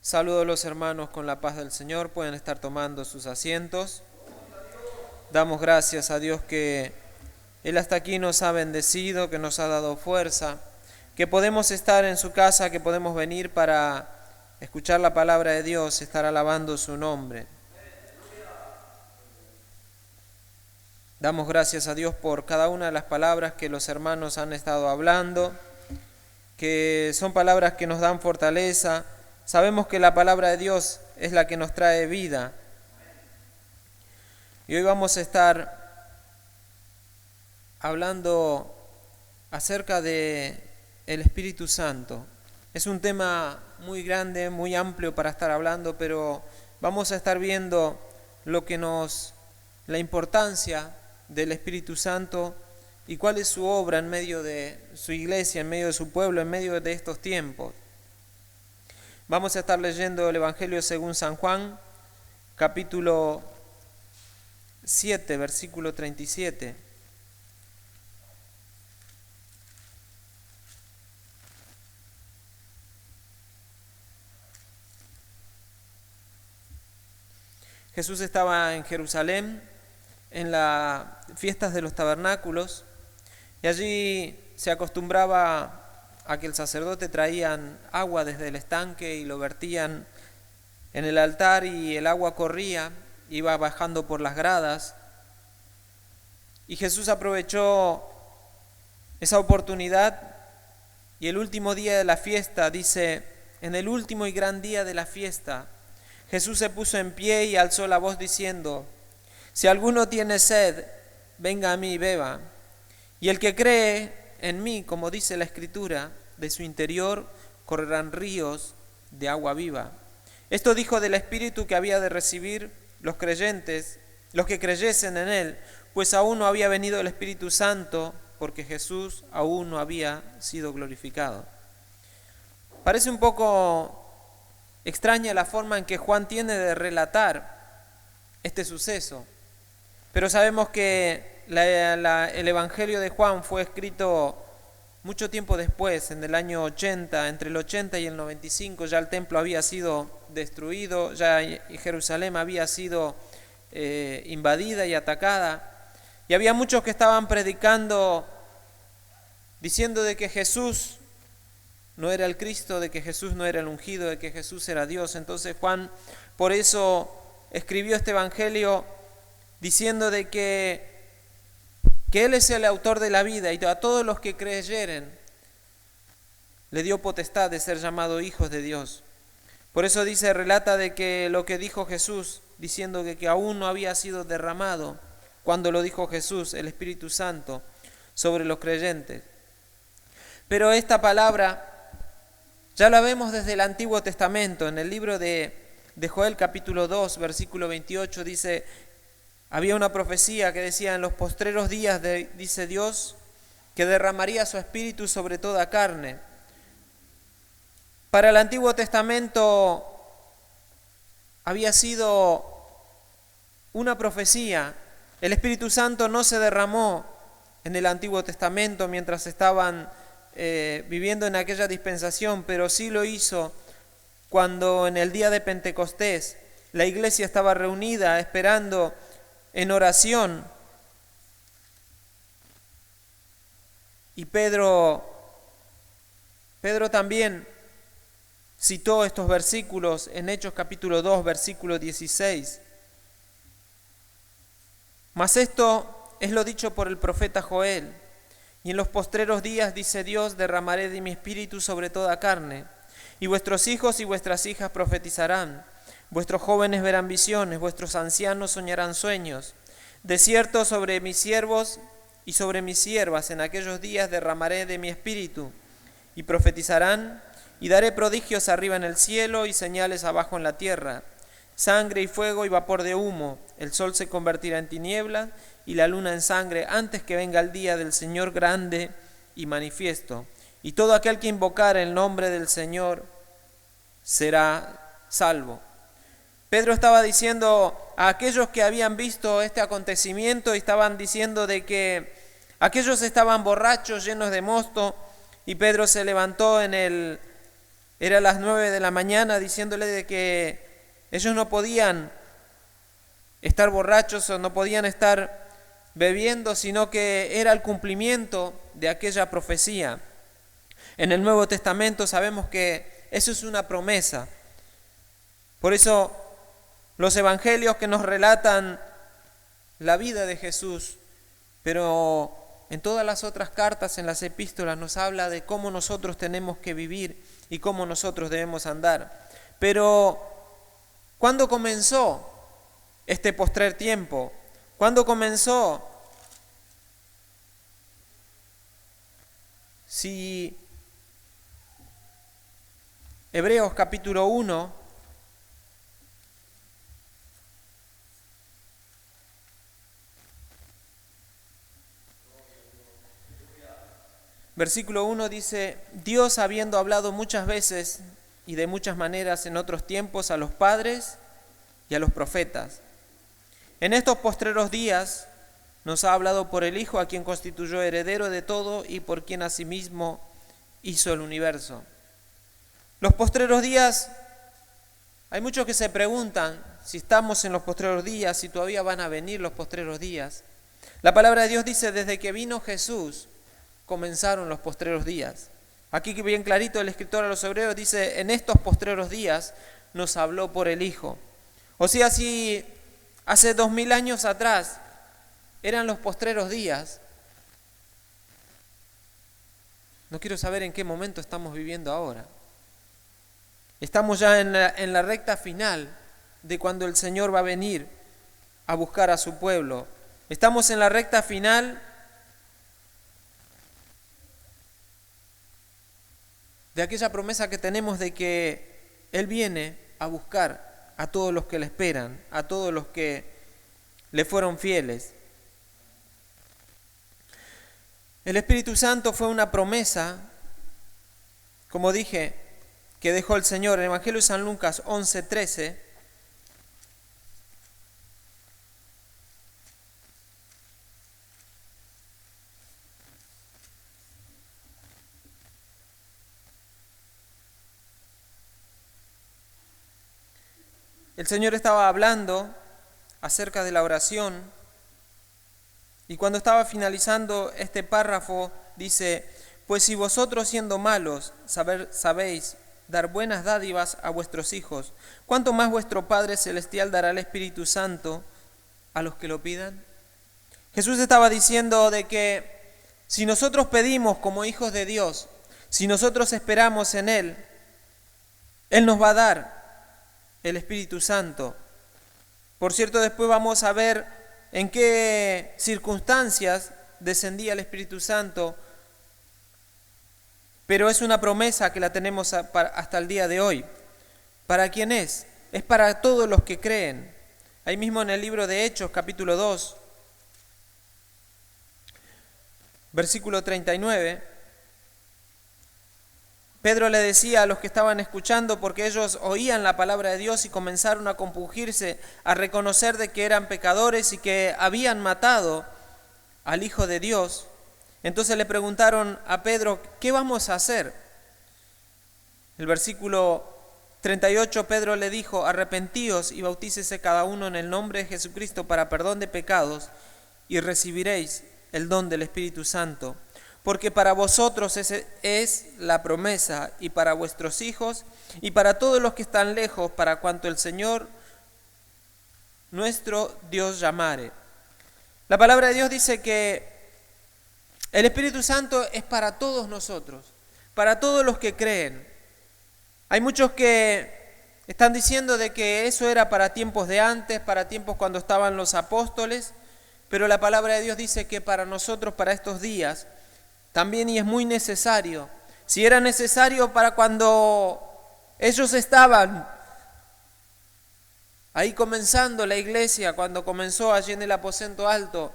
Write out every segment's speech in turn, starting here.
Saludo a los hermanos con la paz del Señor, pueden estar tomando sus asientos. Damos gracias a Dios que Él hasta aquí nos ha bendecido, que nos ha dado fuerza, que podemos estar en su casa, que podemos venir para escuchar la palabra de Dios, estar alabando su nombre. Damos gracias a Dios por cada una de las palabras que los hermanos han estado hablando, que son palabras que nos dan fortaleza. Sabemos que la palabra de Dios es la que nos trae vida. Y hoy vamos a estar hablando acerca de el Espíritu Santo. Es un tema muy grande, muy amplio para estar hablando, pero vamos a estar viendo la importancia del Espíritu Santo y cuál es su obra en medio de su iglesia, en medio de su pueblo, en medio de estos tiempos. Vamos a estar leyendo el Evangelio según San Juan, capítulo 7, versículo 37. Jesús estaba en Jerusalén, en las fiestas de los tabernáculos, y allí se acostumbraba a que el sacerdote traían agua desde el estanque y lo vertían en el altar y el agua corría, iba bajando por las gradas. Y Jesús aprovechó esa oportunidad y el último día de la fiesta, dice, en el último y gran día de la fiesta, Jesús se puso en pie y alzó la voz diciendo: si alguno tiene sed, venga a mí y beba. Y el que cree en mí, como dice la Escritura, de su interior correrán ríos de agua viva. Esto dijo del Espíritu que había de recibir los creyentes, los que creyesen en Él, pues aún no había venido el Espíritu Santo, porque Jesús aún no había sido glorificado. Parece un poco extraña la forma en que Juan tiene de relatar este suceso, pero sabemos que el Evangelio de Juan fue escrito mucho tiempo después, en el año 80, entre el 80 y el 95, ya el templo había sido destruido, ya Jerusalén había sido invadida y atacada, y había muchos que estaban predicando, diciendo de que Jesús no era el Cristo, de que Jesús no era el ungido, de que Jesús era Dios. Entonces Juan por eso escribió este Evangelio diciendo de que Él es el autor de la vida y a todos los que creyeren le dio potestad de ser llamados hijos de Dios. Por eso relata de que lo que dijo Jesús, diciendo que aún no había sido derramado, cuando lo dijo Jesús, el Espíritu Santo, sobre los creyentes. Pero esta palabra ya la vemos desde el Antiguo Testamento. En el libro de Joel capítulo 2, versículo 28 dice: había una profecía que decía: en los postreros días, dice Dios, que derramaría su espíritu sobre toda carne. Para el Antiguo Testamento había sido una profecía. El Espíritu Santo no se derramó en el Antiguo Testamento mientras estaban viviendo en aquella dispensación, pero sí lo hizo cuando en el día de Pentecostés la iglesia estaba reunida esperando en oración, y Pedro también citó estos versículos en Hechos capítulo 2, versículo 16. Mas esto es lo dicho por el profeta Joel: y en los postreros días, dice Dios, derramaré de mi espíritu sobre toda carne, y vuestros hijos y vuestras hijas profetizarán. Vuestros jóvenes verán visiones, vuestros ancianos soñarán sueños. De cierto, sobre mis siervos y sobre mis siervas en aquellos días derramaré de mi espíritu, y profetizarán, y daré prodigios arriba en el cielo y señales abajo en la tierra, sangre y fuego y vapor de humo. El sol se convertirá en tiniebla y la luna en sangre antes que venga el día del Señor grande y manifiesto. Y todo aquel que invocar el nombre del Señor será salvo. Pedro estaba diciendo a aquellos que habían visto este acontecimiento, y estaban diciendo de que aquellos estaban borrachos, llenos de mosto, y Pedro se levantó en Era las 9 de la mañana diciéndole de que ellos no podían estar borrachos o no podían estar bebiendo, sino que era el cumplimiento de aquella profecía. En el Nuevo Testamento sabemos que eso es una promesa. Por eso los evangelios que nos relatan la vida de Jesús, pero en todas las otras cartas, en las epístolas, nos habla de cómo nosotros tenemos que vivir y cómo nosotros debemos andar. Pero, ¿cuándo comenzó este postrer tiempo? ¿Cuándo comenzó? Si Hebreos capítulo 1, versículo 1 dice: Dios, habiendo hablado muchas veces y de muchas maneras en otros tiempos a los padres y a los profetas, en estos postreros días nos ha hablado por el Hijo, a quien constituyó heredero de todo y por quien asimismo hizo el universo. Los postreros días, hay muchos que se preguntan si estamos en los postreros días, si todavía van a venir los postreros días. La palabra de Dios dice: desde que vino Jesús comenzaron los postreros días. Aquí bien clarito el escritor a los Hebreos dice: en estos postreros días nos habló por el Hijo. O sea, si hace 2000 años atrás eran los postreros días, no quiero saber en qué momento estamos viviendo ahora. Estamos ya en la recta final de cuando el Señor va a venir a buscar a su pueblo. Estamos en la recta final de aquella promesa que tenemos de que Él viene a buscar a todos los que le esperan, a todos los que le fueron fieles. El Espíritu Santo fue una promesa, como dije, que dejó el Señor. En el Evangelio de San Lucas 11:13, el Señor estaba hablando acerca de la oración, y cuando estaba finalizando este párrafo dice: pues si vosotros, siendo malos, sabéis dar buenas dádivas a vuestros hijos, ¿cuánto más vuestro Padre Celestial dará el Espíritu Santo a los que lo pidan? Jesús estaba diciendo de que si nosotros pedimos como hijos de Dios, si nosotros esperamos en Él, Él nos va a dar el Espíritu Santo. Por cierto, después vamos a ver en qué circunstancias descendía el Espíritu Santo, pero es una promesa que la tenemos hasta el día de hoy. ¿Para quién es? Es para todos los que creen. Ahí mismo en el libro de Hechos, capítulo 2, versículo 39, Pedro le decía a los que estaban escuchando, porque ellos oían la palabra de Dios y comenzaron a compungirse, a reconocer de que eran pecadores y que habían matado al Hijo de Dios. Entonces le preguntaron a Pedro: ¿qué vamos a hacer? El versículo 38, Pedro le dijo: arrepentíos y bautícese cada uno en el nombre de Jesucristo para perdón de pecados y recibiréis el don del Espíritu Santo. Porque para vosotros es la promesa, y para vuestros hijos, y para todos los que están lejos, para cuanto el Señor nuestro Dios llamare. La palabra de Dios dice que el Espíritu Santo es para todos nosotros, para todos los que creen. Hay muchos que están diciendo de que eso era para tiempos de antes, para tiempos cuando estaban los apóstoles, pero la palabra de Dios dice que para nosotros, para estos días, también, y es muy necesario. Si era necesario para cuando ellos estaban ahí comenzando la iglesia, cuando comenzó allí en el aposento alto,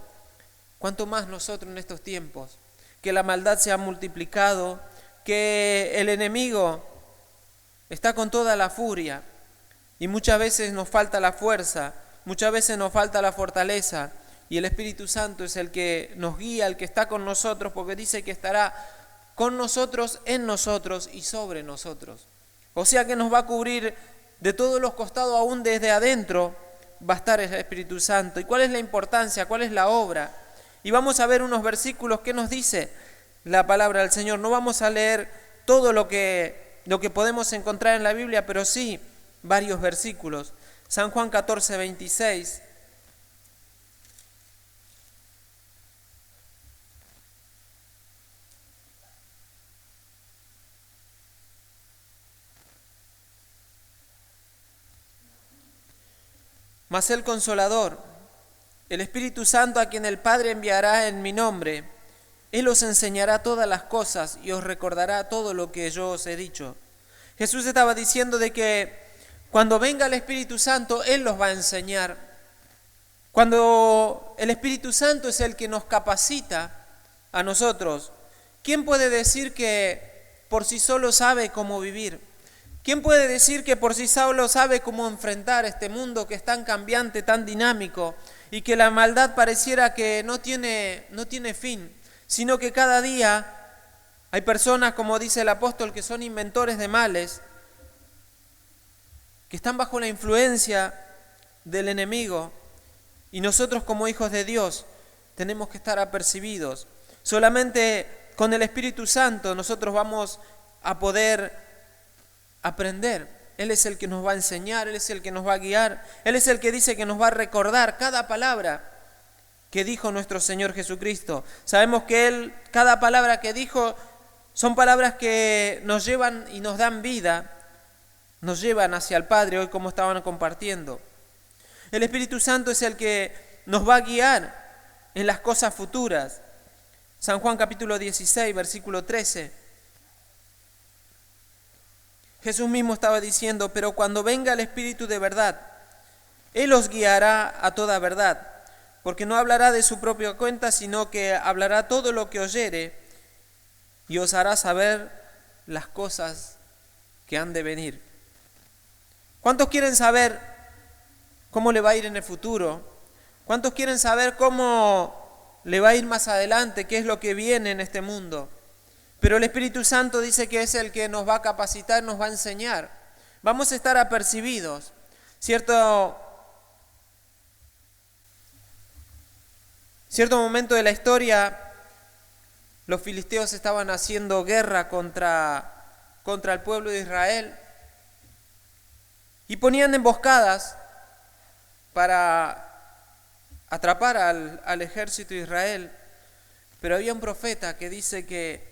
¿cuánto más nosotros en estos tiempos? Que la maldad se ha multiplicado, que el enemigo está con toda la furia y muchas veces nos falta la fuerza, muchas veces nos falta la fortaleza. Y el Espíritu Santo es el que nos guía, el que está con nosotros, porque dice que estará con nosotros, en nosotros y sobre nosotros. O sea que nos va a cubrir de todos los costados, aún desde adentro va a estar el Espíritu Santo. ¿Y cuál es la importancia? ¿Cuál es la obra? Y vamos a ver unos versículos que nos dice la palabra del Señor. No vamos a leer todo lo que podemos encontrar en la Biblia, pero sí varios versículos. San Juan 14, 26. Mas el Consolador, el Espíritu Santo, a quien el Padre enviará en mi nombre, Él os enseñará todas las cosas y os recordará todo lo que yo os he dicho. Jesús estaba diciendo de que cuando venga el Espíritu Santo, Él los va a enseñar. Cuando el Espíritu Santo es el que nos capacita a nosotros, ¿quién puede decir que por sí solo sabe cómo vivir? ¿Quién puede decir que por sí solo sabe cómo enfrentar este mundo que es tan cambiante, tan dinámico, y que la maldad pareciera que no tiene fin, sino que cada día hay personas, como dice el apóstol, que son inventores de males, que están bajo la influencia del enemigo, y nosotros como hijos de Dios tenemos que estar apercibidos? Solamente con el Espíritu Santo nosotros vamos a poder aprender. Él es el que nos va a enseñar, Él es el que nos va a guiar, Él es el que dice que nos va a recordar cada palabra que dijo nuestro Señor Jesucristo. Sabemos que cada palabra que dijo son palabras que nos llevan y nos dan vida, nos llevan hacia el Padre, hoy como estaban compartiendo. El Espíritu Santo es el que nos va a guiar en las cosas futuras. San Juan capítulo 16, versículo 13. Jesús mismo estaba diciendo, pero cuando venga el Espíritu de verdad, Él os guiará a toda verdad, porque no hablará de su propia cuenta, sino que hablará todo lo que oyere y os hará saber las cosas que han de venir. ¿Cuántos quieren saber cómo le va a ir en el futuro? ¿Cuántos quieren saber cómo le va a ir más adelante? ¿Qué es lo que viene en este mundo? Pero el Espíritu Santo dice que es el que nos va a capacitar, nos va a enseñar. Vamos a estar apercibidos. Cierto momento de la historia, los filisteos estaban haciendo guerra contra el pueblo de Israel y ponían emboscadas para atrapar al ejército de Israel. Pero había un profeta que dice que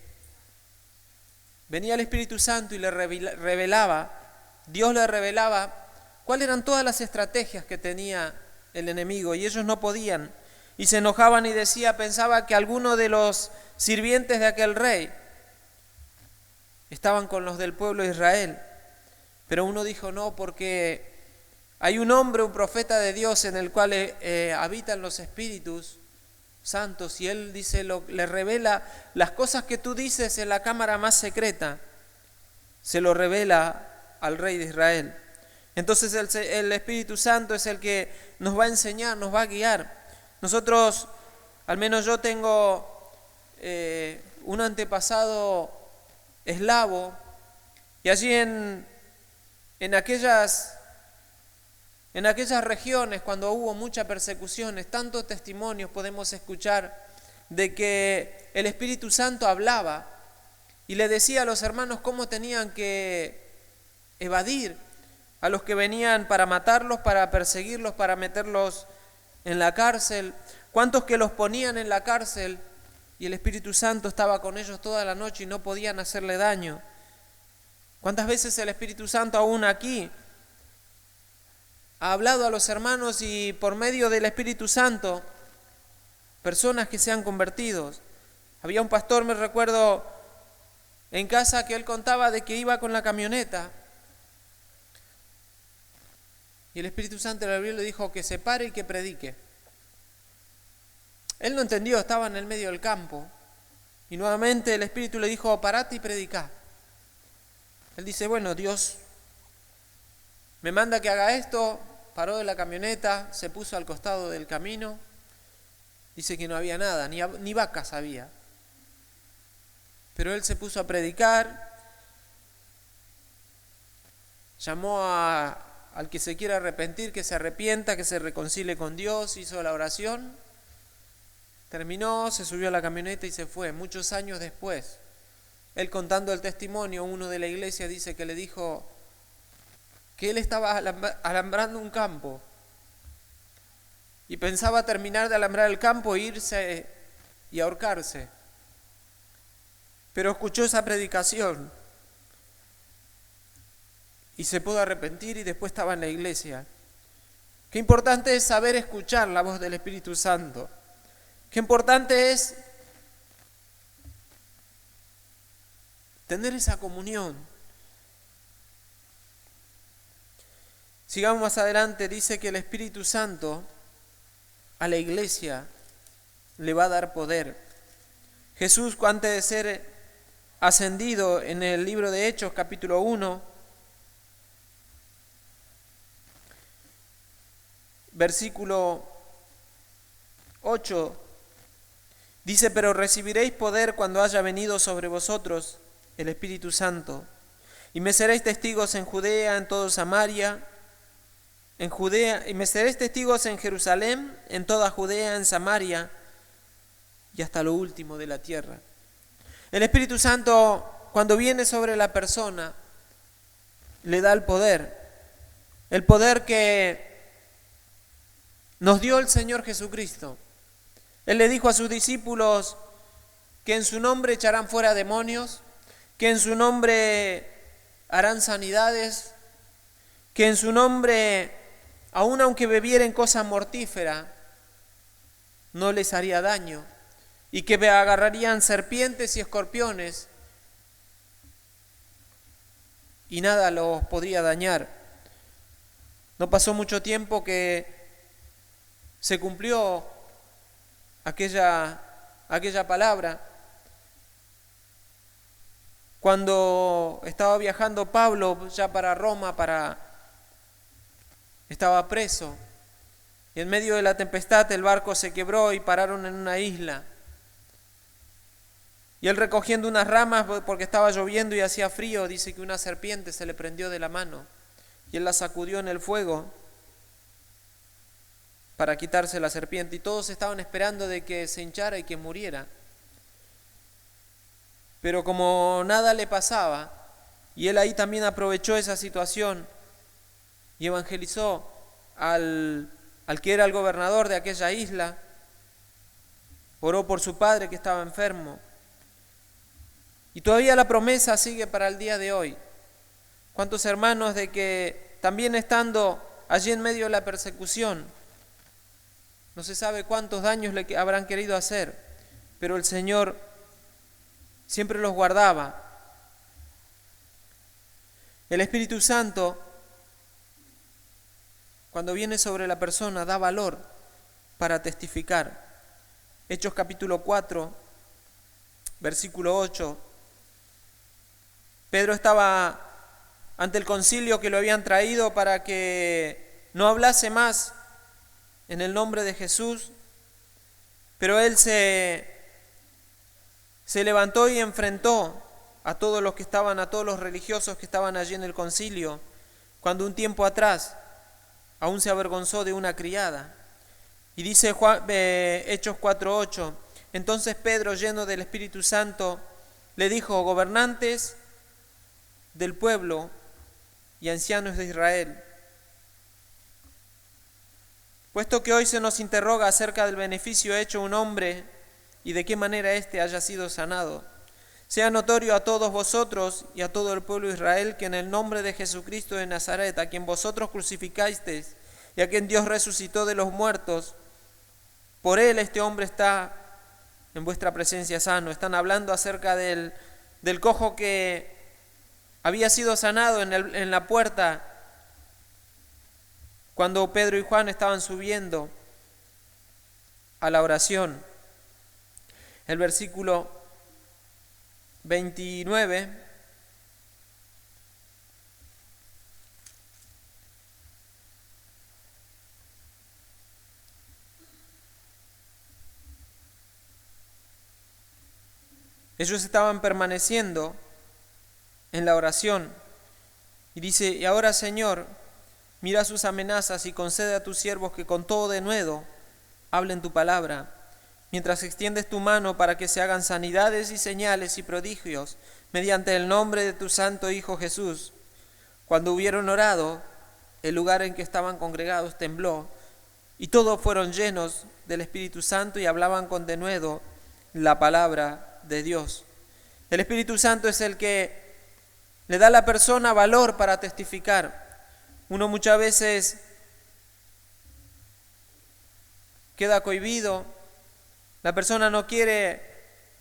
venía el Espíritu Santo y le revelaba, Dios le revelaba cuáles eran todas las estrategias que tenía el enemigo, y ellos no podían, y se enojaban y pensaba que algunos de los sirvientes de aquel rey estaban con los del pueblo de Israel. Pero uno dijo no, porque hay un hombre, un profeta de Dios en el cual habitan los espíritus santos, y él dice, le revela las cosas que tú dices en la cámara más secreta, se lo revela al rey de Israel. Entonces el Espíritu Santo es el que nos va a enseñar, nos va a guiar. Nosotros, al menos yo tengo un antepasado eslavo, y allí en aquellas regiones, cuando hubo muchas persecuciones, tantos testimonios podemos escuchar de que el Espíritu Santo hablaba y le decía a los hermanos cómo tenían que evadir a los que venían para matarlos, para perseguirlos, para meterlos en la cárcel. Cuántos que los ponían en la cárcel y el Espíritu Santo estaba con ellos toda la noche y no podían hacerle daño. Cuántas veces el Espíritu Santo aún aquí ha hablado a los hermanos, y por medio del Espíritu Santo, personas que se han convertido. Había un pastor, me recuerdo, en casa, que él contaba de que iba con la camioneta y el Espíritu Santo le abrió y le dijo que se pare y que predique. Él no entendió, estaba en el medio del campo, y nuevamente el Espíritu le dijo, parate y predicá. Él dice, bueno, Dios me manda que haga esto. Paró de la camioneta, se puso al costado del camino, dice que no había nada, ni vacas había. Pero él se puso a predicar, llamó al que se quiera arrepentir, que se arrepienta, que se reconcilie con Dios, hizo la oración, terminó, se subió a la camioneta y se fue. Muchos años después, él contando el testimonio, uno de la iglesia dice que le dijo que él estaba alambrando un campo y pensaba terminar de alambrar el campo e irse y ahorcarse. Pero escuchó esa predicación y se pudo arrepentir y después estaba en la iglesia. Qué importante es saber escuchar la voz del Espíritu Santo. Qué importante es tener esa comunión. Sigamos más adelante, dice que el Espíritu Santo a la iglesia le va a dar poder. Jesús, antes de ser ascendido, en el libro de Hechos, capítulo 1, versículo 8, dice: pero recibiréis poder cuando haya venido sobre vosotros el Espíritu Santo, y me seréis testigos en Judea, en toda Samaria, y me seréis testigos en Jerusalén, en toda Judea, en Samaria, y hasta lo último de la tierra. El Espíritu Santo, cuando viene sobre la persona, le da el poder que nos dio el Señor Jesucristo. Él le dijo a sus discípulos que en su nombre echarán fuera demonios, que en su nombre harán sanidades, que en su nombre, aun aunque bebieren cosa mortífera, no les haría daño, y que agarrarían serpientes y escorpiones y nada los podría dañar. No pasó mucho tiempo que se cumplió aquella palabra. Cuando estaba viajando Pablo ya para Roma, estaba preso, y en medio de la tempestad el barco se quebró y pararon en una isla. Y él, recogiendo unas ramas porque estaba lloviendo y hacía frío, dice que una serpiente se le prendió de la mano y él la sacudió en el fuego para quitarse la serpiente, y todos estaban esperando de que se hinchara y que muriera. Pero como nada le pasaba, y él ahí también aprovechó esa situación y evangelizó al que era el gobernador de aquella isla, oró por su padre que estaba enfermo. Y todavía la promesa sigue para el día de hoy. ¿Cuántos hermanos de que también estando allí en medio de la persecución, no se sabe cuántos daños le habrán querido hacer, pero el Señor siempre los guardaba? El Espíritu Santo, cuando viene sobre la persona, da valor para testificar. Hechos capítulo 4, versículo 8. Pedro estaba ante el concilio que lo habían traído para que no hablase más en el nombre de Jesús, pero él se levantó y enfrentó a todos los que estaban, a todos los religiosos que estaban allí en el concilio, cuando un tiempo atrás aún se avergonzó de una criada. Y dice Hechos 4:8, entonces Pedro, lleno del Espíritu Santo, le dijo: gobernantes del pueblo y ancianos de Israel, puesto que hoy se nos interroga acerca del beneficio hecho a un hombre y de qué manera éste haya sido sanado, sea notorio a todos vosotros y a todo el pueblo de Israel que en el nombre de Jesucristo de Nazaret, a quien vosotros crucificasteis y a quien Dios resucitó de los muertos, por él este hombre está en vuestra presencia sano. Están hablando acerca del cojo que había sido sanado en la puerta cuando Pedro y Juan estaban subiendo a la oración. El versículo 29 ellos estaban permaneciendo en la oración, Y dice, y ahora, Señor, mira sus amenazas y concede a tus siervos que con todo denuedo hablen tu palabra, mientras extiendes tu mano para que se hagan sanidades y señales y prodigios mediante el nombre de tu santo Hijo Jesús. Cuando hubieron orado, el lugar en que estaban congregados tembló, y todos fueron llenos del Espíritu Santo y hablaban con denuedo la palabra de Dios. El Espíritu Santo es el que le da a la persona valor para testificar. Uno muchas veces queda cohibido, la persona no quiere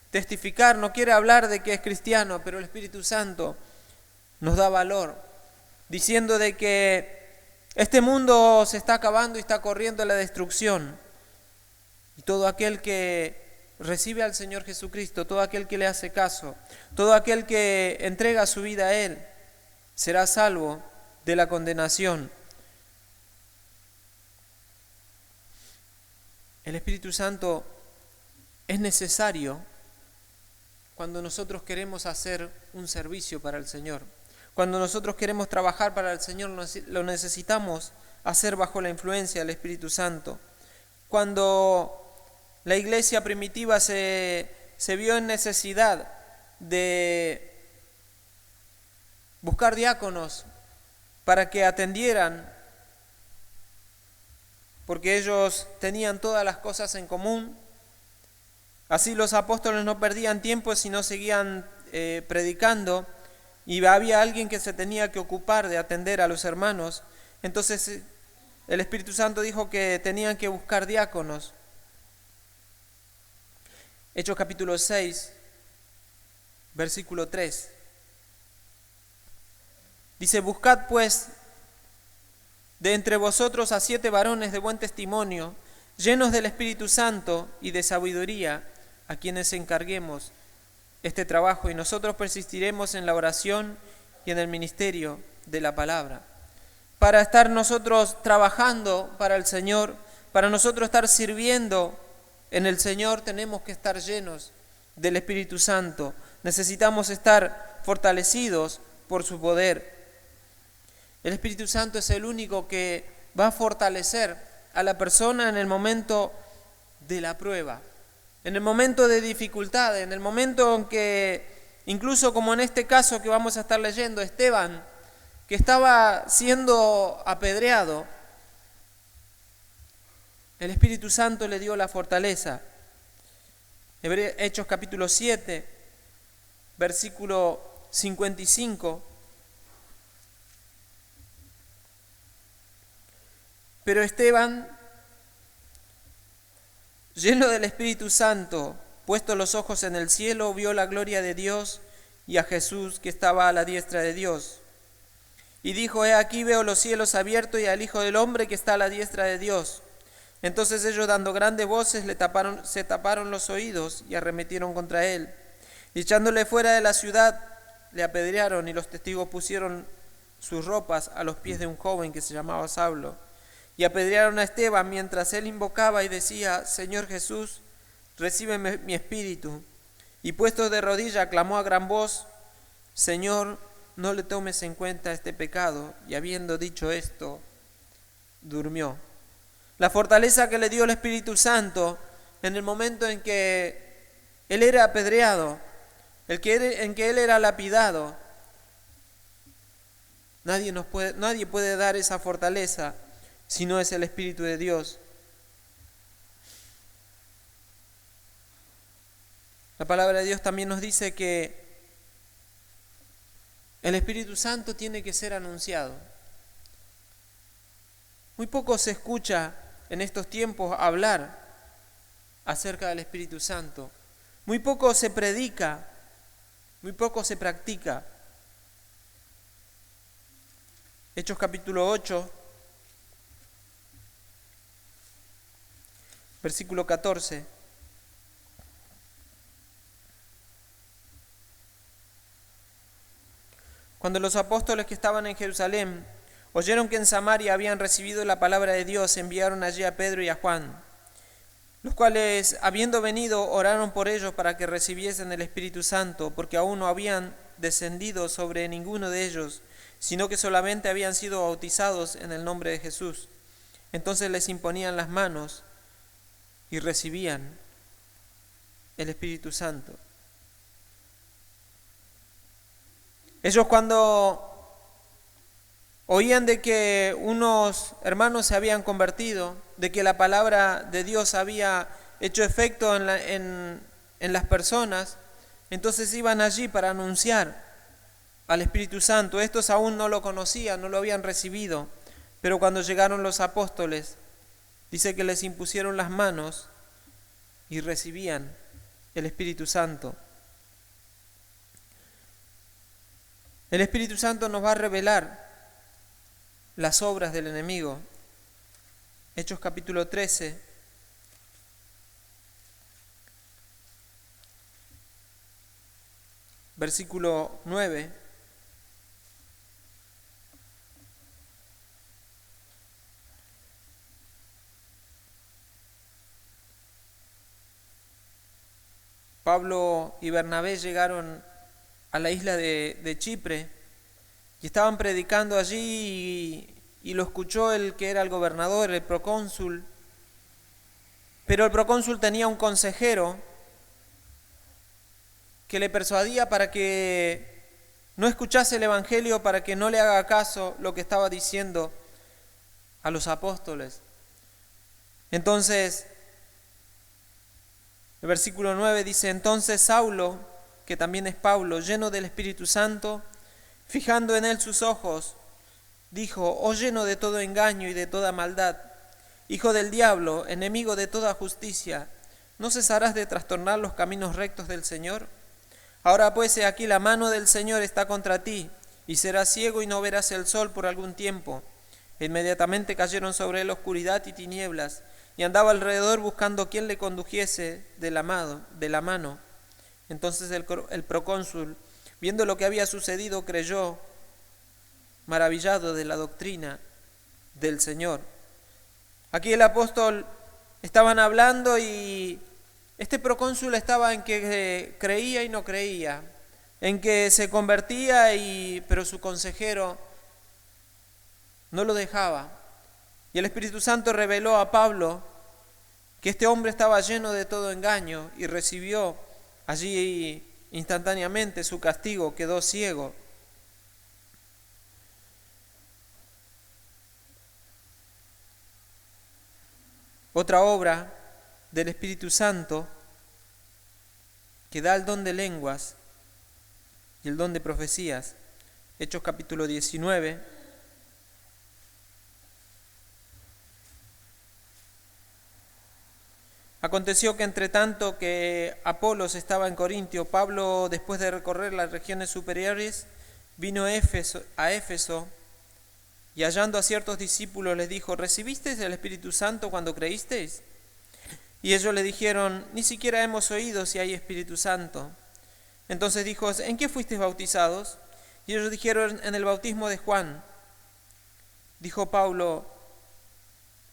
testificar, no quiere hablar de que es cristiano, pero el Espíritu Santo nos da valor, diciendo de que este mundo se está acabando y está corriendo a la destrucción. Y todo aquel que recibe al Señor Jesucristo, todo aquel que le hace caso, todo aquel que entrega su vida a Él, será salvo de la condenación. El Espíritu Santo es necesario cuando nosotros queremos hacer un servicio para el Señor. Cuando nosotros queremos trabajar para el Señor, lo necesitamos hacer bajo la influencia del Espíritu Santo. Cuando la iglesia primitiva se vio en necesidad de buscar diáconos para que atendieran, porque ellos tenían todas las cosas en común. Así los apóstoles no perdían tiempo, sino seguían predicando, y había alguien que se tenía que ocupar de atender a los hermanos. Entonces el Espíritu Santo dijo que tenían que buscar diáconos. Hechos capítulo 6, versículo 3. Dice, buscad pues de entre vosotros a 7 varones de buen testimonio, llenos del Espíritu Santo y de sabiduría, a quienes encarguemos este trabajo, y nosotros persistiremos en la oración y en el ministerio de la palabra. Para estar nosotros trabajando para el Señor, para nosotros estar sirviendo en el Señor, tenemos que estar llenos del Espíritu Santo. Necesitamos estar fortalecidos por su poder. El Espíritu Santo es el único que va a fortalecer a la persona en el momento de la prueba, en el momento de dificultad, en el momento en que, incluso como en este caso que vamos a estar leyendo, Esteban, que estaba siendo apedreado, el Espíritu Santo le dio la fortaleza. Hechos capítulo 7, versículo 55. Pero Esteban, lleno del Espíritu Santo, puestos los ojos en el cielo, vio la gloria de Dios y a Jesús que estaba a la diestra de Dios. Y dijo, he aquí veo los cielos abiertos y al Hijo del Hombre que está a la diestra de Dios. Entonces ellos, dando grandes voces, se taparon los oídos y arremetieron contra él. Y echándole fuera de la ciudad, le apedrearon, y los testigos pusieron sus ropas a los pies de un joven que se llamaba Saulo. Y apedrearon a Esteban mientras él invocaba y decía, Señor Jesús, recíbeme mi espíritu. Y puesto de rodillas, clamó a gran voz, Señor, no le tomes en cuenta este pecado. Y habiendo dicho esto, durmió. La fortaleza que le dio el Espíritu Santo en el momento en que él era apedreado, en que él era lapidado, nadie puede dar esa fortaleza si no es el Espíritu de Dios. La palabra de Dios también nos dice que el Espíritu Santo tiene que ser anunciado. Muy poco se escucha en estos tiempos hablar acerca del Espíritu Santo. Muy poco se predica, muy poco se practica. Hechos capítulo 8, versículo 14. Cuando los apóstoles que estaban en Jerusalén oyeron que en Samaria habían recibido la palabra de Dios, enviaron allí a Pedro y a Juan, los cuales, habiendo venido, oraron por ellos para que recibiesen el Espíritu Santo, porque aún no habían descendido sobre ninguno de ellos, sino que solamente habían sido bautizados en el nombre de Jesús. Entonces les imponían las manos y recibían el Espíritu Santo. Ellos, cuando oían de que unos hermanos se habían convertido, de que la palabra de Dios había hecho efecto en las personas, entonces iban allí para anunciar al Espíritu Santo. Estos aún no lo conocían, no lo habían recibido, pero cuando llegaron los apóstoles, dice que les impusieron las manos y recibían el Espíritu Santo. El Espíritu Santo nos va a revelar las obras del enemigo. Hechos capítulo 13. Versículo 9. Pablo y Bernabé llegaron a la isla de Chipre y estaban predicando allí y lo escuchó el que era el gobernador, el procónsul. Pero el procónsul tenía un consejero que le persuadía para que no escuchase el evangelio, para que no le haga caso lo que estaba diciendo a los apóstoles. Entonces, el versículo 9 dice: entonces Saulo, que también es Pablo, lleno del Espíritu Santo, fijando en él sus ojos, dijo: oh lleno de todo engaño y de toda maldad, hijo del diablo, enemigo de toda justicia, ¿no cesarás de trastornar los caminos rectos del Señor? Ahora pues, he aquí la mano del Señor está contra ti, y serás ciego y no verás el sol por algún tiempo. Inmediatamente cayeron sobre él oscuridad y tinieblas, y andaba alrededor buscando quien le condujese de la mano. Entonces el procónsul, viendo lo que había sucedido, creyó, maravillado de la doctrina del Señor. Aquí el apóstol estaban hablando y este procónsul estaba en que creía y no creía, en que se convertía, pero su consejero no lo dejaba. Y el Espíritu Santo reveló a Pablo que este hombre estaba lleno de todo engaño y recibió allí instantáneamente su castigo, quedó ciego. Otra obra del Espíritu Santo que da el don de lenguas y el don de profecías. Hechos capítulo 19. Aconteció que entre tanto que Apolos estaba en Corintio, Pablo, después de recorrer las regiones superiores, vino a Éfeso y hallando a ciertos discípulos les dijo: ¿recibisteis el Espíritu Santo cuando creísteis? Y ellos le dijeron: ni siquiera hemos oído si hay Espíritu Santo. Entonces dijo: ¿en qué fuisteis bautizados? Y ellos dijeron: en el bautismo de Juan. Dijo Pablo: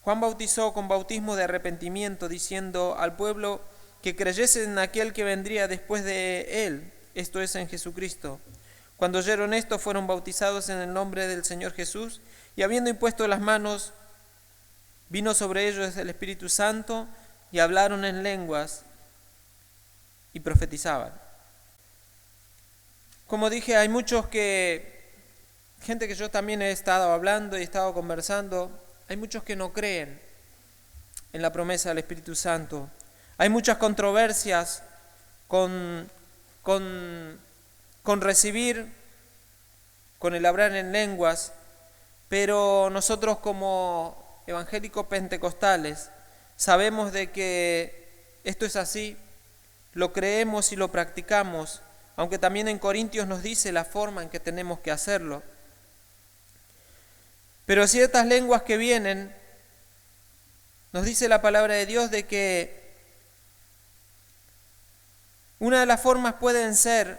Juan bautizó con bautismo de arrepentimiento, diciendo al pueblo que creyese en aquel que vendría después de él, esto es, en Jesucristo. Cuando oyeron esto, fueron bautizados en el nombre del Señor Jesús, y habiendo impuesto las manos, vino sobre ellos el Espíritu Santo, y hablaron en lenguas y profetizaban. Como dije, hay gente que yo también he estado hablando y he estado conversando, hay muchos que no creen en la promesa del Espíritu Santo. Hay muchas controversias con recibir, con el hablar en lenguas, pero nosotros como evangélicos pentecostales sabemos de que esto es así, lo creemos y lo practicamos, aunque también en Corintios nos dice la forma en que tenemos que hacerlo. Pero ciertas lenguas que vienen, nos dice la palabra de Dios de que una de las formas pueden ser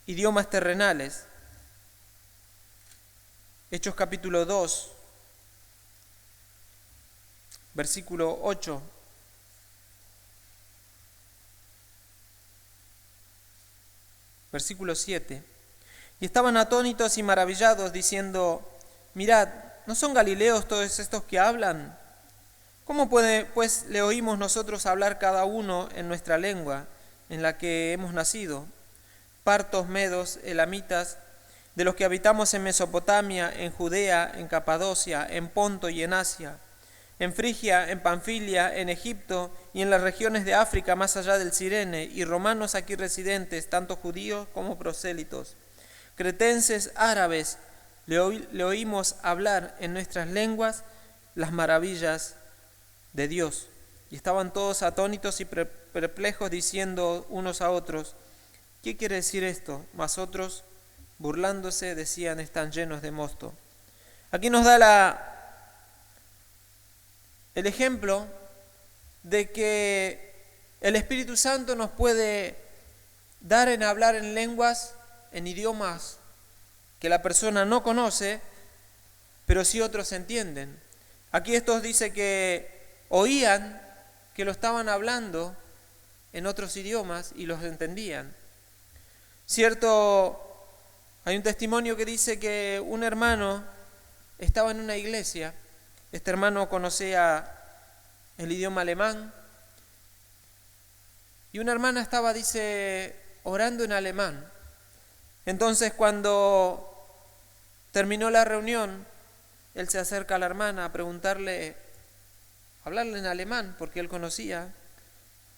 idiomas terrenales. Hechos capítulo 2, versículo 8. Versículo 7. Y estaban atónitos y maravillados, diciendo: mirad, ¿no son galileos todos estos que hablan? ¿Cómo pues le oímos nosotros hablar cada uno en nuestra lengua, en la que hemos nacido? Partos, medos, elamitas, de los que habitamos en Mesopotamia, en Judea, en Capadocia, en Ponto y en Asia, en Frigia, en Panfilia, en Egipto y en las regiones de África más allá del Cirene, y romanos aquí residentes, tanto judíos como prosélitos, cretenses, árabes, le oímos hablar en nuestras lenguas las maravillas de Dios. Y estaban todos atónitos y perplejos, diciendo unos a otros: ¿qué quiere decir esto? Mas otros, burlándose, decían: están llenos de mosto. Aquí nos da el ejemplo de que el Espíritu Santo nos puede dar en hablar en lenguas, en idiomas que la persona no conoce, pero sí otros entienden. Aquí estos dice que oían que lo estaban hablando en otros idiomas y los entendían. Cierto, hay un testimonio que dice que un hermano estaba en una iglesia. Este hermano conocía el idioma alemán y una hermana estaba, dice, orando en alemán. Entonces, cuando terminó la reunión, él se acerca a la hermana a preguntarle, hablarle en alemán, porque él conocía,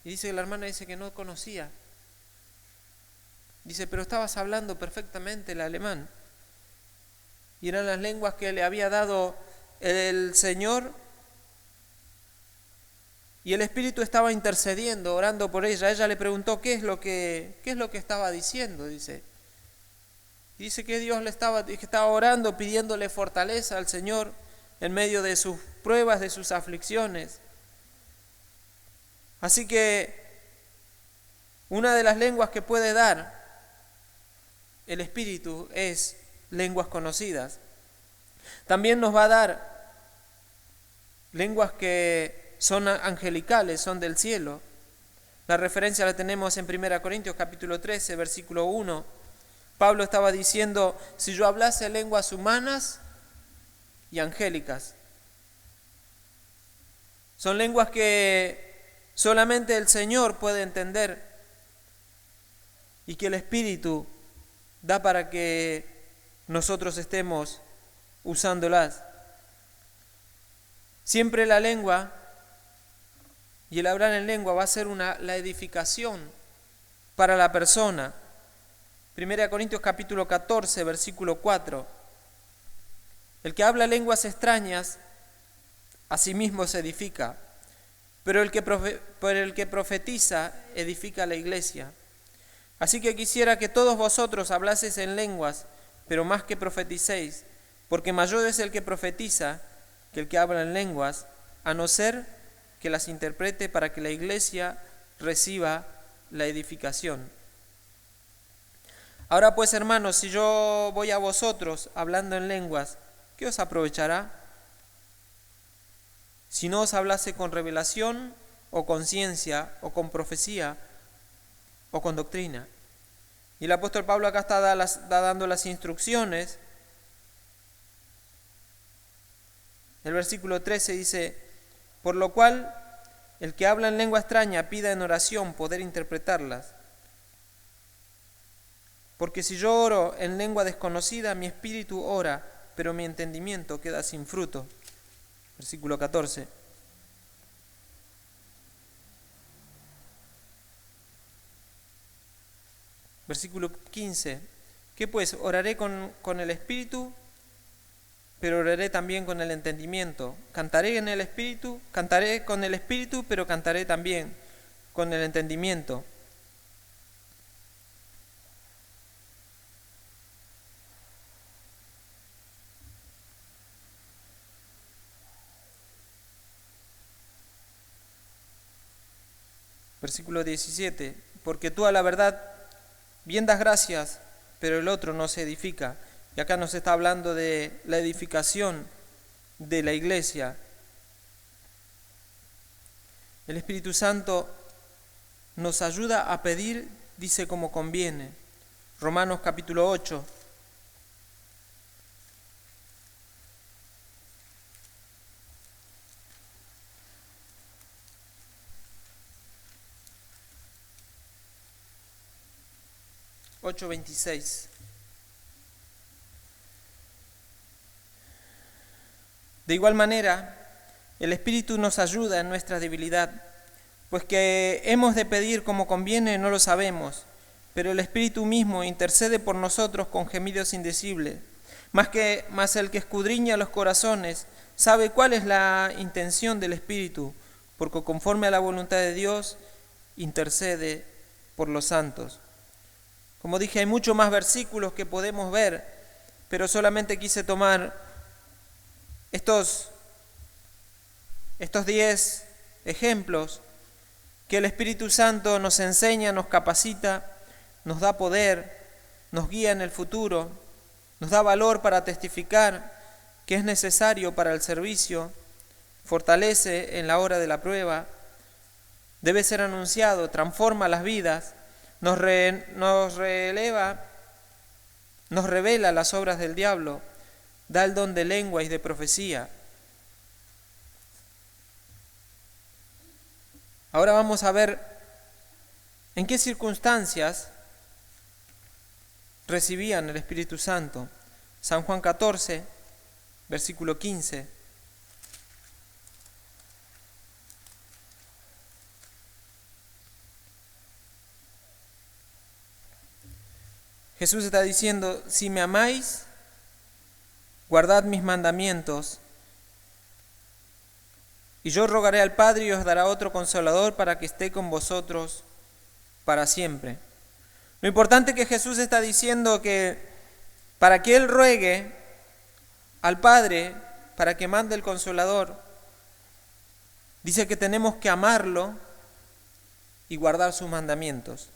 y dice que la hermana dice que no conocía. Dice: pero estabas hablando perfectamente el alemán. Y eran las lenguas que le había dado el Señor, y el Espíritu estaba intercediendo, orando por ella. Ella le preguntó qué es lo que estaba diciendo, dice. Dice que Dios estaba orando, pidiéndole fortaleza al Señor en medio de sus pruebas, de sus aflicciones. Así que una de las lenguas que puede dar el Espíritu es lenguas conocidas. También nos va a dar lenguas que son angelicales, son del cielo. La referencia la tenemos en 1 Corintios capítulo 13, versículo 1. Pablo estaba diciendo: si yo hablase lenguas humanas y angélicas. Son lenguas que solamente el Señor puede entender y que el Espíritu da para que nosotros estemos usándolas. Siempre la lengua y el hablar en lengua va a ser la edificación para la persona. 1 Corintios capítulo 14, versículo 4. El que habla lenguas extrañas, a sí mismo se edifica, pero el que profetiza edifica la iglesia. Así que quisiera que todos vosotros hablaseis en lenguas, pero más que profeticéis, porque mayor es el que profetiza que el que habla en lenguas, a no ser que las interprete para que la iglesia reciba la edificación. Ahora pues, hermanos, si yo voy a vosotros hablando en lenguas, ¿qué os aprovechará? Si no os hablase con revelación, o con ciencia, o con profecía, o con doctrina. Y el apóstol Pablo acá está dando las instrucciones. El versículo 13 dice: por lo cual, el que habla en lengua extraña pida en oración poder interpretarlas. Porque si yo oro en lengua desconocida, mi espíritu ora, pero mi entendimiento queda sin fruto. Versículo 14. Versículo 15. ¿Qué pues? Oraré con el espíritu, pero oraré también con el entendimiento. Cantaré con el espíritu, pero cantaré también con el entendimiento. Versículo 17. Porque tú a la verdad bien das gracias, pero el otro no se edifica. Y acá nos está hablando de la edificación de la iglesia. El Espíritu Santo nos ayuda a pedir, dice, como conviene. Romanos capítulo 8, 8:26. De igual manera, el Espíritu nos ayuda en nuestra debilidad, pues que hemos de pedir como conviene no lo sabemos, pero el Espíritu mismo intercede por nosotros con gemidos indecibles. Mas el que escudriña los corazones sabe cuál es la intención del Espíritu, porque conforme a la voluntad de Dios intercede por los santos. Como dije, hay muchos más versículos que podemos ver, pero solamente quise tomar estos 10 ejemplos que el Espíritu Santo nos enseña, nos capacita, nos da poder, nos guía en el futuro, nos da valor para testificar que es necesario para el servicio, fortalece en la hora de la prueba, debe ser anunciado, transforma las vidas, nos revela las obras del diablo, da el don de lengua y de profecía. Ahora vamos a ver en qué circunstancias recibían el Espíritu Santo. San Juan 14, versículo 15. Jesús está diciendo: si me amáis, guardad mis mandamientos, y yo rogaré al Padre y os dará otro Consolador para que esté con vosotros para siempre. Lo importante que Jesús está diciendo que para que Él ruegue al Padre para que mande el Consolador, dice que tenemos que amarlo y guardar sus mandamientos.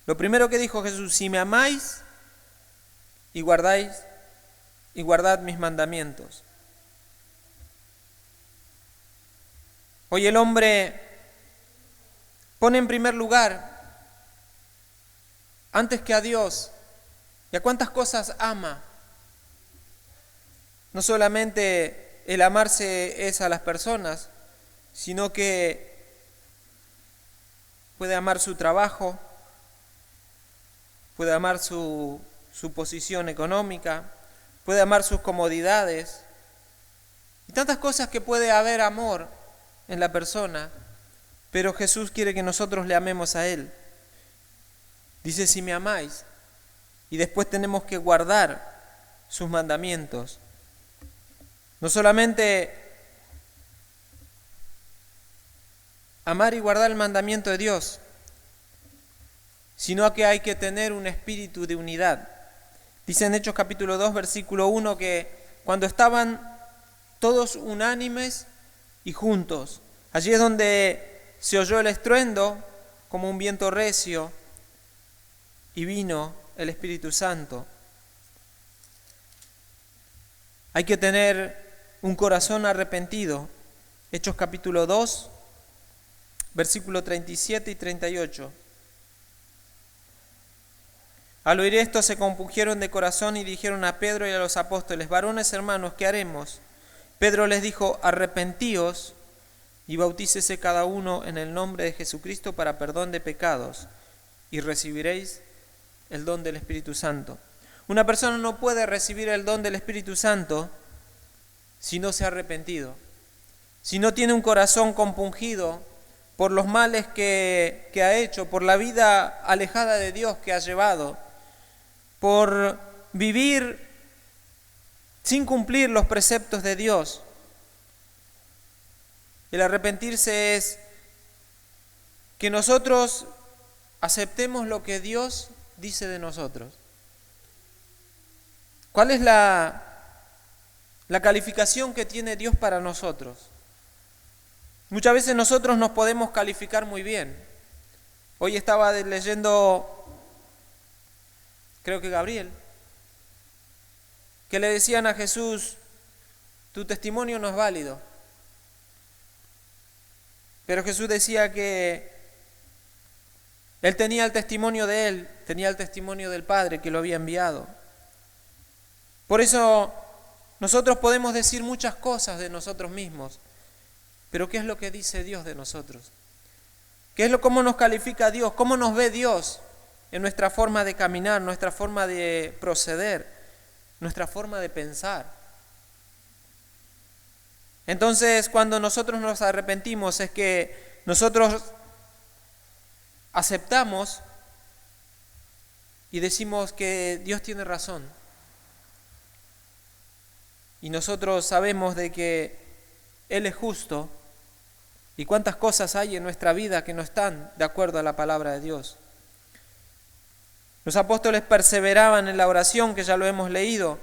Lo primero que dijo Jesús: si me amáis y guardad mis mandamientos. Hoy el hombre pone en primer lugar, antes que a Dios, y a cuántas cosas ama. No solamente el amarse es a las personas, sino que puede amar su trabajo, puede amar su posición económica, puede amar sus comodidades, y tantas cosas que puede haber amor en la persona, pero Jesús quiere que nosotros le amemos a Él. Dice: si me amáis, y después tenemos que guardar sus mandamientos. No solamente amar y guardar el mandamiento de Dios, sino que hay que tener un espíritu de unidad. Dice en Hechos capítulo 2, versículo 1, que cuando estaban todos unánimes y juntos, allí es donde se oyó el estruendo como un viento recio y vino el Espíritu Santo. Hay que tener un corazón arrepentido. Hechos capítulo 2, versículo 37 y 38. Al oír esto se compungieron de corazón y dijeron a Pedro y a los apóstoles: varones hermanos, ¿qué haremos? Pedro les dijo: arrepentíos y bautícese cada uno en el nombre de Jesucristo para perdón de pecados, y recibiréis el don del Espíritu Santo. Una persona no puede recibir el don del Espíritu Santo si no se ha arrepentido, si no tiene un corazón compungido por los males que ha hecho, por la vida alejada de Dios que ha llevado, por vivir sin cumplir los preceptos de Dios. El arrepentirse es que nosotros aceptemos lo que Dios dice de nosotros. ¿Cuál es la calificación que tiene Dios para nosotros? Muchas veces nosotros nos podemos calificar muy bien. Hoy estaba leyendo, creo que Gabriel, que le decían a Jesús: tu testimonio no es válido. Pero Jesús decía que él tenía el testimonio de él, tenía el testimonio del Padre que lo había enviado. Por eso nosotros podemos decir muchas cosas de nosotros mismos, pero ¿qué es lo que dice Dios de nosotros? ¿Cómo nos califica Dios? ¿Cómo nos ve Dios? en nuestra forma de caminar, nuestra forma de proceder, nuestra forma de pensar. Entonces, cuando nosotros nos arrepentimos, es que nosotros aceptamos y decimos que Dios tiene razón. Y nosotros sabemos de que Él es justo y cuántas cosas hay en nuestra vida que no están de acuerdo a la palabra de Dios. Los apóstoles perseveraban en la oración, que ya lo hemos leído,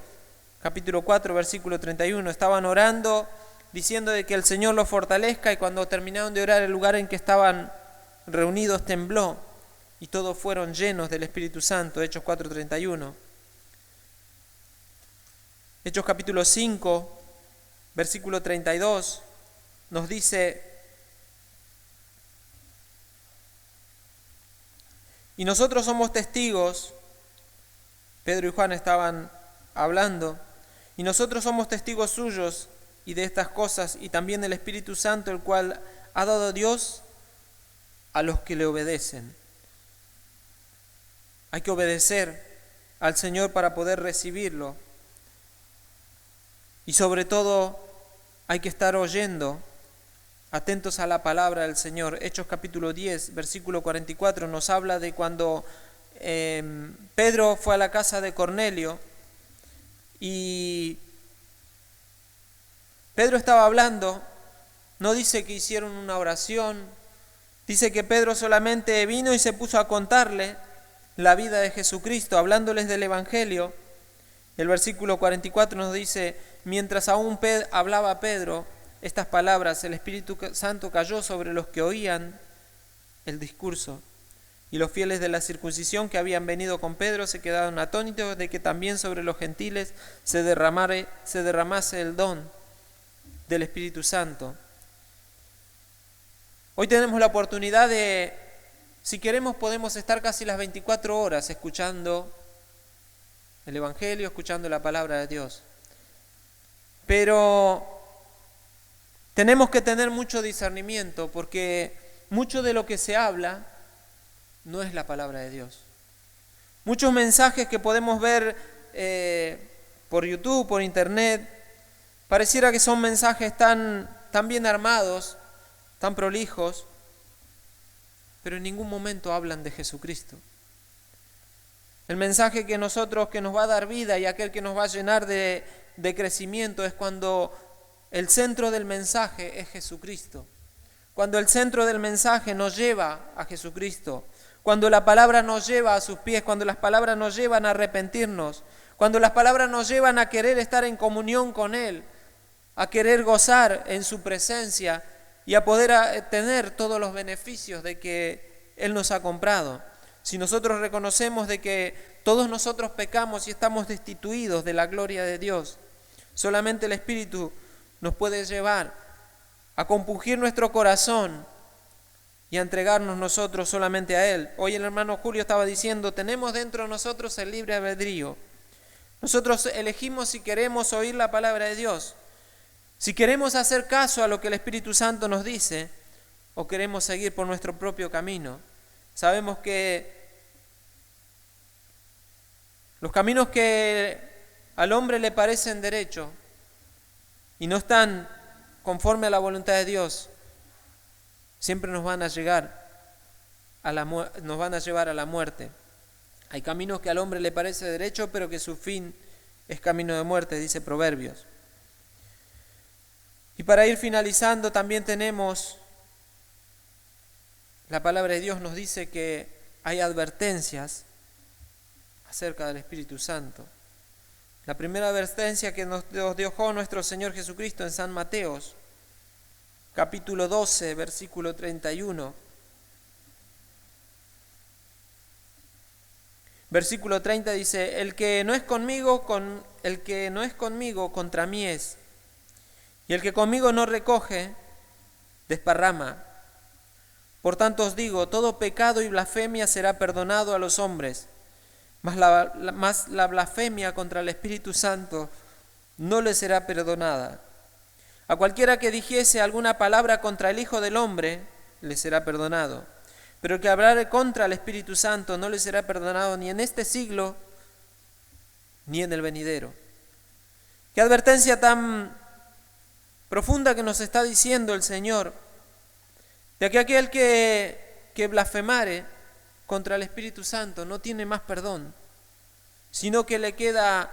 capítulo 4, versículo 31. Estaban orando, diciendo de que el Señor los fortalezca, y cuando terminaron de orar, el lugar en que estaban reunidos tembló, y todos fueron llenos del Espíritu Santo. Hechos 4:31. Hechos capítulo 5, versículo 32, nos dice: y nosotros somos testigos, Pedro y Juan estaban hablando, y nosotros somos testigos suyos y de estas cosas, y también del Espíritu Santo, el cual ha dado Dios a los que le obedecen. Hay que obedecer al Señor para poder recibirlo. Y sobre todo hay que estar oyendo, atentos a la palabra del Señor. Hechos capítulo 10, versículo 44, nos habla de cuando Pedro fue a la casa de Cornelio y Pedro estaba hablando. No dice que hicieron una oración, dice que Pedro solamente vino y se puso a contarle la vida de Jesucristo, hablándoles del Evangelio. El versículo 44 nos dice: mientras aún hablaba Pedro estas palabras, el Espíritu Santo cayó sobre los que oían el discurso. Y los fieles de la circuncisión que habían venido con Pedro se quedaron atónitos de que también sobre los gentiles se derramase el don del Espíritu Santo. Hoy tenemos la oportunidad de, si queremos, podemos estar casi las 24 horas escuchando el Evangelio, escuchando la palabra de Dios. Pero tenemos que tener mucho discernimiento, porque mucho de lo que se habla no es la palabra de Dios. Muchos mensajes que podemos ver por YouTube, por internet, pareciera que son mensajes tan bien armados, tan prolijos, pero en ningún momento hablan de Jesucristo. El mensaje que nos va a dar vida y aquel que nos va a llenar de crecimiento es cuando el centro del mensaje es Jesucristo. Cuando el centro del mensaje nos lleva a Jesucristo. Cuando la palabra nos lleva a sus pies. Cuando las palabras nos llevan a arrepentirnos. Cuando las palabras nos llevan a querer estar en comunión con Él. A querer gozar en su presencia y a poder tener todos los beneficios de que Él nos ha comprado. Si nosotros reconocemos de que todos nosotros pecamos y estamos destituidos de la gloria de Dios, solamente el Espíritu nos puede llevar a compungir nuestro corazón y a entregarnos nosotros solamente a Él. Hoy el hermano Julio estaba diciendo, tenemos dentro de nosotros el libre albedrío. Nosotros elegimos si queremos oír la palabra de Dios, si queremos hacer caso a lo que el Espíritu Santo nos dice, o queremos seguir por nuestro propio camino. Sabemos que los caminos que al hombre le parecen derechos y no están conforme a la voluntad de Dios, siempre nos van a llevar a la muerte. Hay caminos que al hombre le parece derecho, pero que su fin es camino de muerte, dice Proverbios. Y para ir finalizando, también tenemos, la palabra de Dios nos dice que hay advertencias acerca del Espíritu Santo. La primera advertencia que nos dejó nuestro Señor Jesucristo en San Mateo, capítulo 12, versículo 31. Versículo 30 dice: el que no es conmigo, contra mí es. Y el que conmigo no recoge, desparrama. Por tanto os digo, todo pecado y blasfemia será perdonado a los hombres, mas la blasfemia contra el Espíritu Santo no le será perdonada. A cualquiera que dijese alguna palabra contra el Hijo del Hombre, le será perdonado. pero el que hablare contra el Espíritu Santo no le será perdonado ni en este siglo ni en el venidero. Qué advertencia tan profunda que nos está diciendo el Señor, de que aquel que blasfemare contra el Espíritu Santo no tiene más perdón, sino que le queda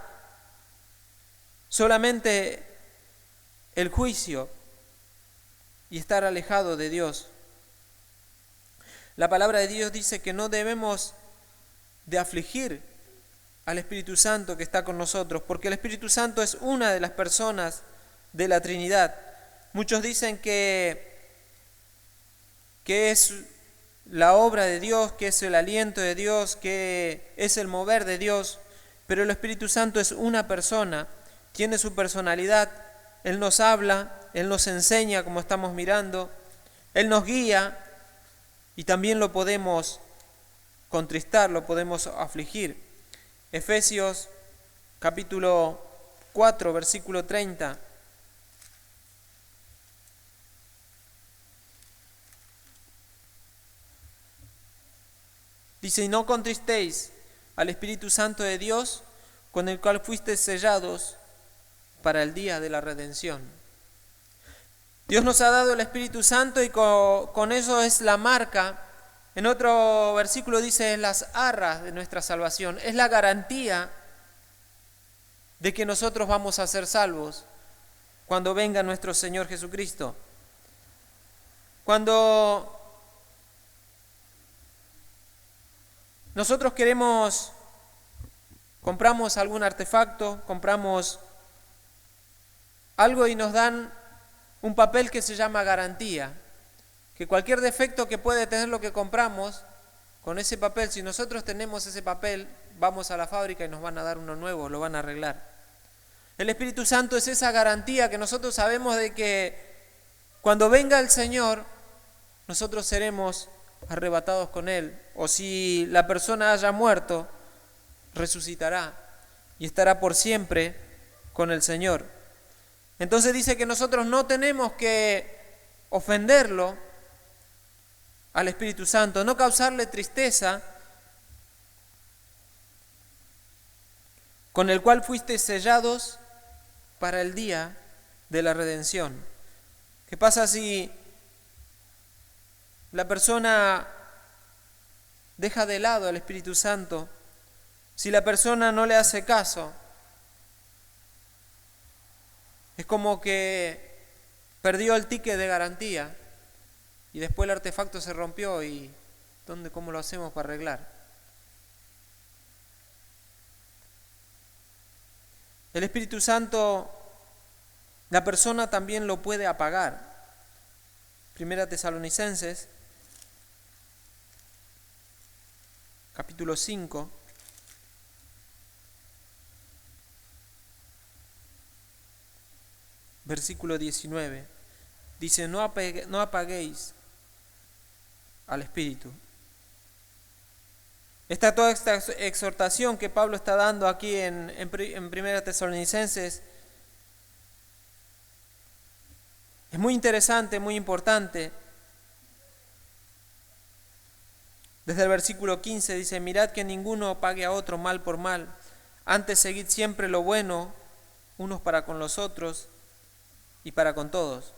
solamente el juicio y estar alejado de Dios. La palabra de Dios dice que no debemos de afligir al Espíritu Santo que está con nosotros, porque el Espíritu Santo es una de las personas de la Trinidad. Muchos dicen que es la obra de Dios, que es el aliento de Dios, que es el mover de Dios, pero el Espíritu Santo es una persona, tiene su personalidad, Él nos habla, Él nos enseña como estamos mirando, Él nos guía y también lo podemos contristar, lo podemos afligir. Efesios capítulo 4, versículo 30. Dice, y no contristéis al Espíritu Santo de Dios, con el cual fuisteis sellados para el día de la redención. Dios nos ha dado el Espíritu Santo y con eso es la marca. En otro versículo dice, es las arras de nuestra salvación, es la garantía de que nosotros vamos a ser salvos cuando venga nuestro Señor Jesucristo. Cuando nosotros compramos algún artefacto, compramos algo y nos dan un papel que se llama garantía, que cualquier defecto que puede tener lo que compramos, con ese papel, si nosotros tenemos ese papel, vamos a la fábrica y nos van a dar uno nuevo, lo van a arreglar. El Espíritu Santo es esa garantía que nosotros sabemos de que cuando venga el Señor, nosotros seremos arrebatados con Él, o si la persona haya muerto, resucitará y estará por siempre con el Señor. Entonces dice que nosotros no tenemos que ofenderlo al Espíritu Santo, no causarle tristeza, con el cual fuiste sellados para el día de la redención. ¿Qué pasa si la persona deja de lado al Espíritu Santo? Si la persona no le hace caso, es como que perdió el ticket de garantía y después el artefacto se rompió y ¿cómo lo hacemos para arreglar? El Espíritu Santo, la persona también lo puede apagar. Primera Tesalonicenses, capítulo 5, versículo 19. Dice, no apaguéis al Espíritu. Toda esta exhortación que Pablo está dando aquí en Primera Tesalonicenses es muy interesante, muy importante. Desde el versículo 15 dice, mirad que ninguno pague a otro mal por mal, antes seguid siempre lo bueno, unos para con los otros y para con todos.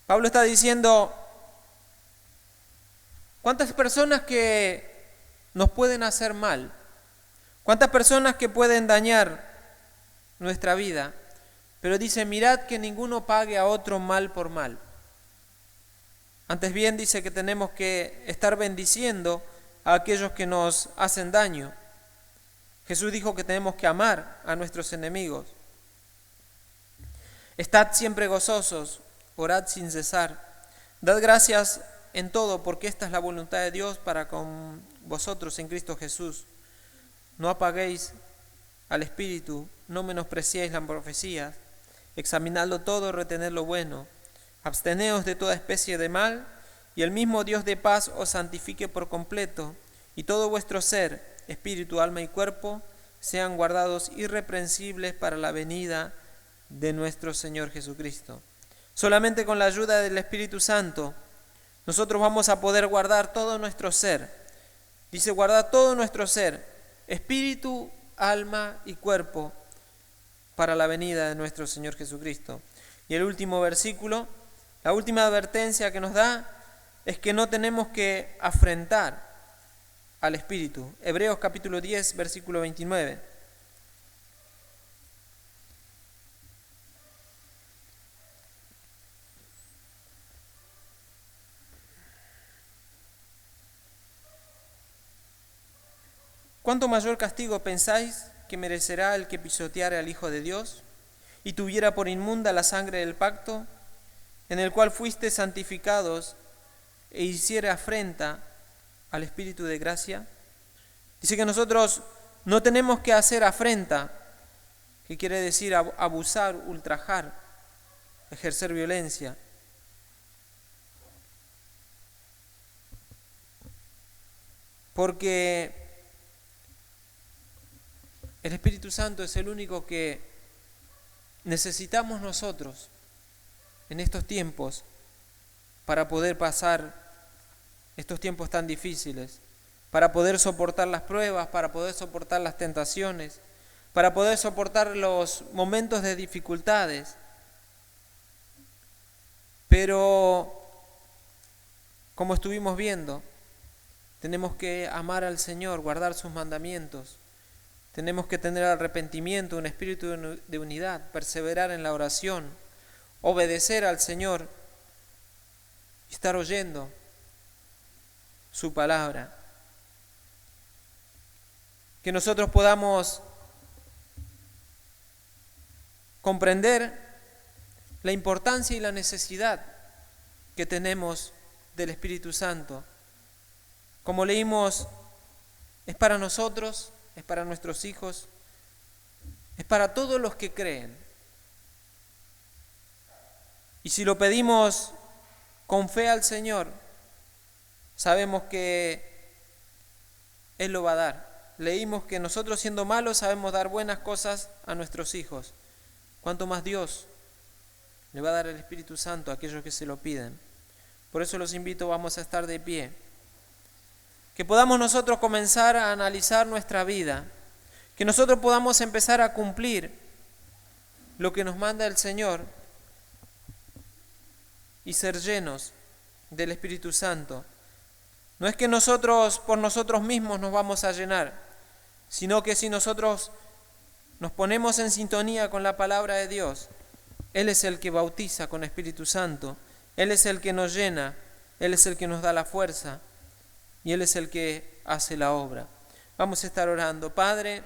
Pablo está diciendo, ¿cuántas personas que nos pueden hacer mal? ¿Cuántas personas que pueden dañar nuestra vida? Pero dice, mirad que ninguno pague a otro mal por mal. Antes bien dice que tenemos que estar bendiciendo a aquellos que nos hacen daño. Jesús dijo que tenemos que amar a nuestros enemigos. Estad siempre gozosos, orad sin cesar. Dad gracias en todo, porque esta es la voluntad de Dios para con vosotros en Cristo Jesús. No apaguéis al Espíritu, no menospreciéis la profecía. Examinadlo todo, retened lo bueno. Absteneos de toda especie de mal, y el mismo Dios de paz os santifique por completo, y todo vuestro ser, espíritu, alma y cuerpo, sean guardados irreprensibles para la venida de nuestro Señor Jesucristo. Solamente con la ayuda del Espíritu Santo nosotros vamos a poder guardar todo nuestro ser. Dice, guardar todo nuestro ser, espíritu, alma y cuerpo, para la venida de nuestro Señor Jesucristo. Y el último versículo, la última advertencia que nos da, es que no tenemos que afrentar al Espíritu. Hebreos capítulo 10, versículo 29. ¿Cuánto mayor castigo pensáis que merecerá el que pisoteare al Hijo de Dios y tuviera por inmunda la sangre del pacto, en el cual fuiste santificados e hiciere afrenta al Espíritu de gracia? Dice que nosotros no tenemos que hacer afrenta, que quiere decir abusar, ultrajar, ejercer violencia. Porque el Espíritu Santo es el único que necesitamos nosotros en estos tiempos para poder pasar estos tiempos tan difíciles, para poder soportar las pruebas, para poder soportar las tentaciones, para poder soportar los momentos de dificultades. Pero, como estuvimos viendo, tenemos que amar al Señor, guardar sus mandamientos. Tenemos que tener arrepentimiento, un espíritu de unidad, perseverar en la oración, obedecer al Señor y estar oyendo su palabra. Que nosotros podamos comprender la importancia y la necesidad que tenemos del Espíritu Santo. Como leímos, es para nosotros, es para nuestros hijos, es para todos los que creen. Y si lo pedimos con fe al Señor, sabemos que Él lo va a dar. Leímos que nosotros, siendo malos, sabemos dar buenas cosas a nuestros hijos. ¿Cuánto más Dios le va a dar el Espíritu Santo a aquellos que se lo piden? Por eso los invito, vamos a estar de pie. Que podamos nosotros comenzar a analizar nuestra vida, que nosotros podamos empezar a cumplir lo que nos manda el Señor y ser llenos del Espíritu Santo. No es que nosotros por nosotros mismos nos vamos a llenar, sino que si nosotros nos ponemos en sintonía con la palabra de Dios, Él es el que bautiza con Espíritu Santo, Él es el que nos llena, Él es el que nos da la fuerza, y Él es el que hace la obra. Vamos a estar orando. Padre,